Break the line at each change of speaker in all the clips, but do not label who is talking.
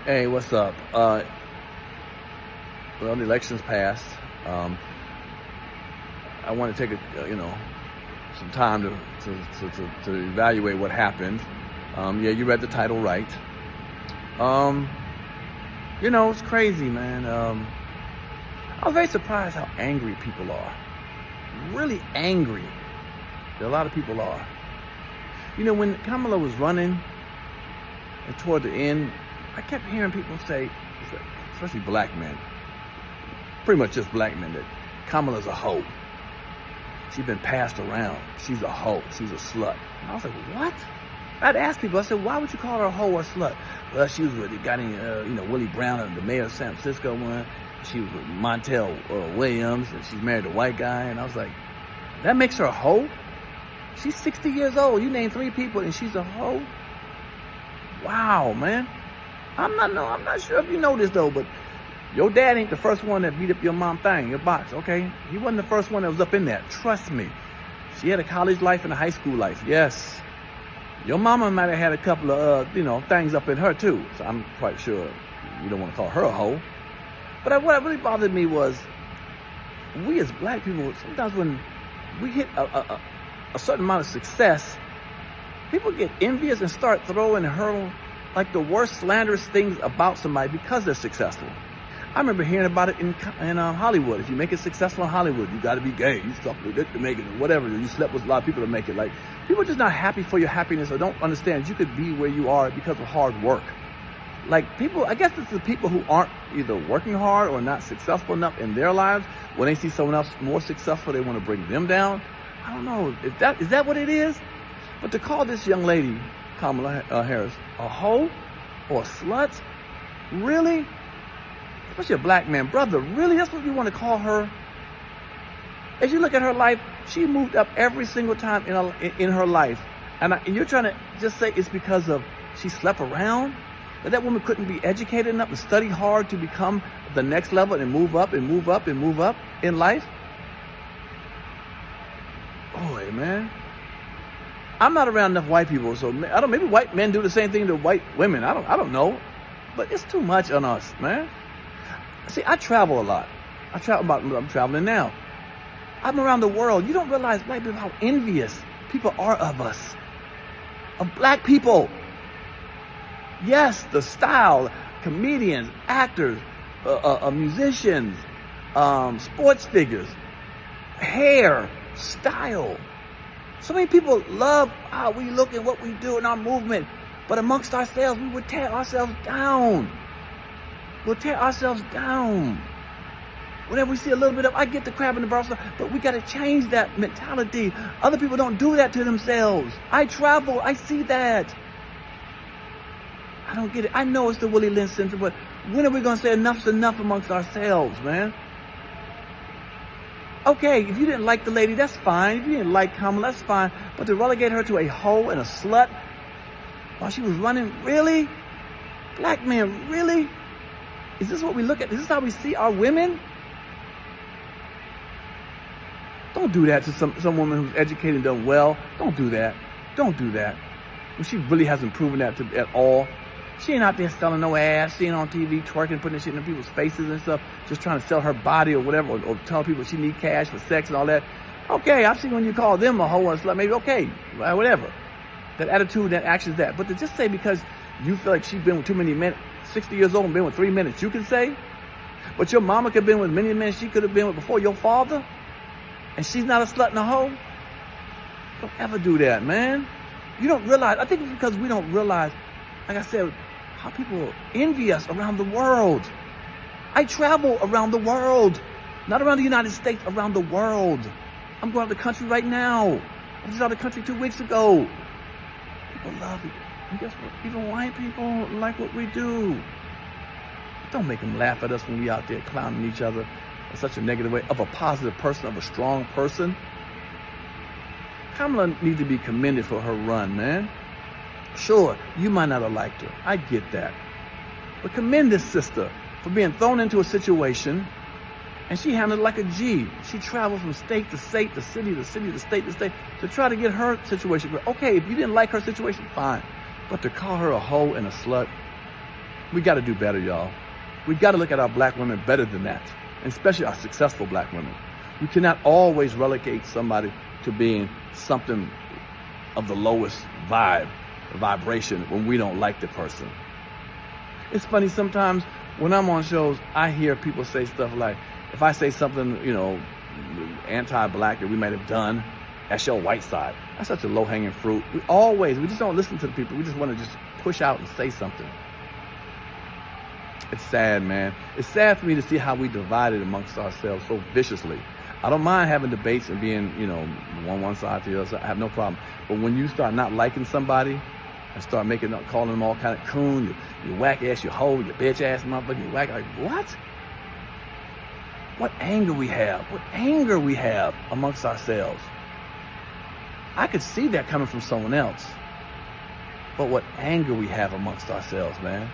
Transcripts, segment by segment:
Hey, what's up? Well, the election's passed. Um, I want to take some time to evaluate what happened. Yeah, you read the title right. Um, it's crazy, man. I was very surprised how angry people are. Really angry. A lot of people are. When Kamala was running and toward the end, I kept hearing people say, especially black men, pretty much just black men, that Kamala's a hoe. She's been passed around. She's a hoe. She's a slut. And I was like, what? I'd ask people, I said, why would you call her a hoe or a slut? Well, she was with the guy named, Willie Brown, the mayor of San Francisco one. She was with Montel Williams, and she's married a white guy. And I was like, that makes her a hoe? She's 60 years old. You name 3 people, and she's a hoe? Wow, man. I'm not sure if you know this, though, but your dad ain't the first one that beat up your mom thing, your box, okay? He wasn't the first one that was up in there. Trust me. She had a college life and a high school life, yes. Your mama might have had a couple of, things up in her, too. So I'm quite sure you don't want to call her a hoe. But what really bothered me was, we as black people, sometimes when we hit a certain amount of success, people get envious and start throwing and hurling like the worst slanderous things about somebody because they're successful. I remember hearing about it in Hollywood. If you make it successful in Hollywood, you got to be gay. You slept with it to make it, or whatever. You slept with a lot of people to make it. Like, people are just not happy for your happiness or don't understand you could be where you are because of hard work. Like, people, I guess it's the people who aren't either working hard or not successful enough in their lives. When they see someone else more successful, they want to bring them down. I don't know. Is that what it is? But to call this young lady, Kamala Harris, a hoe or a slut? Really? Especially a black man, brother, really? That's what you want to call her? As you look at her life, she moved up every single time in her life. And you're trying to just say it's because of she slept around? That woman couldn't be educated enough to study hard to become the next level and move up and move up and move up in life? Boy, man. I'm not around enough white people, so maybe white men do the same thing to white women. I don't know. But it's too much on us, man. See, I travel a lot. I'm traveling now. I'm around the world. You don't realize, black people, how envious people are of us. Of black people. Yes, the style, comedians, actors, musicians, sports figures, hair, style. So many people love how we look and what we do in our movement. But amongst ourselves, we would tear ourselves down. We'll tear ourselves down. Whenever we see a little bit of, I get the crab in the barrel, but we got to change that mentality. Other people don't do that to themselves. I travel, I see that. I don't get it. I know it's the Willie Lynch syndrome, but when are we going to say enough's enough amongst ourselves, man? Okay, if you didn't like the lady, that's fine. If you didn't like Kamala, that's fine. But to relegate her to a hoe and a slut while she was running, really? Black men, really? Is this what we look at? Is this how we see our women? Don't do that to some woman who's educated and done well. Don't do that. Don't do that. Well, she really hasn't proven that at all. She ain't out there selling no ass. She ain't on TV twerking, putting shit in people's faces and stuff, just trying to sell her body or whatever, or tell people she need cash for sex and all that. Okay, I've seen when you call them a hoe and slut, maybe okay, whatever. That attitude, that action's that. But to just say because you feel like she's been with too many men, 60 years old and been with 3 minutes, you can say? But your mama could have been with many men she could have been with before your father? And she's not a slut and a hoe? Don't ever do that, man. You don't realize, I think it's because we don't realize, like I said, how people envy us around the world. I travel around the world. Not around the United States, around the world. I'm going out of the country right now. I was just out of the country 2 weeks ago. People love it. And guess what? Even white people like what we do. Don't make them laugh at us when we out there clowning each other in such a negative way. Of a positive person, of a strong person. Kamala needs to be commended for her run, man. Sure, you might not have liked her. I get that. But commend this sister for being thrown into a situation, and she handled it like a G. She traveled from state to state, to city to city, to state, to try to get her situation. Okay, if you didn't like her situation, fine. But to call her a hoe and a slut, We got to do better, y'all. We got to look at our black women better than that, and especially our successful black women. We cannot always relegate somebody to being something of the lowest vibration when we don't like the person. It's funny, sometimes when I'm on shows, I hear people say stuff like, if I say something, anti-black that we might have done, that's your white side. That's such a low-hanging fruit. We just don't listen to the people. We just want to just push out and say something. It's sad, man. It's sad for me to see how we divided amongst ourselves so viciously. I don't mind having debates and being, one side to the other side. I have no problem. But when you start not liking somebody and start calling them all kind of coon, you whack ass, you hoe, you bitch ass motherfucker, you whack, like, what? What anger we have. What anger we have amongst ourselves. I could see that coming from someone else. But what anger we have amongst ourselves, man.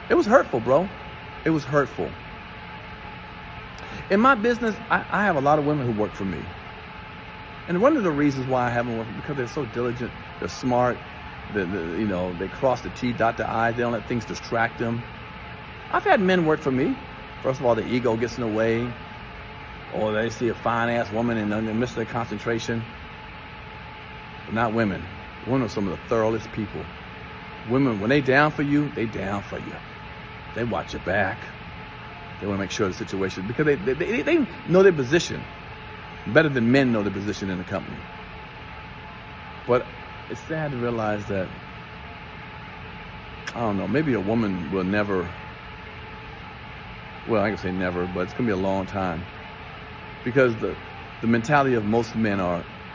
It was hurtful, bro. It was hurtful. In my business, I have a lot of women who work for me. And one of the reasons why I have them work for me, because they're so diligent, they're smart, they cross the T, dot the I, they don't let things distract them. I've had men work for me. First of all, the ego gets in the way, or they see a fine-ass woman and they miss their concentration. But not women. Women are some of the thoroughest people. Women, when they down for you, they down for you. They watch your back. They want to make sure the situation, because they know their position better than men know their position in the company. But it's sad to realize that, I don't know, maybe a woman will never, well, I can say never, but it's going to be a long time. Because the mentality of most men are,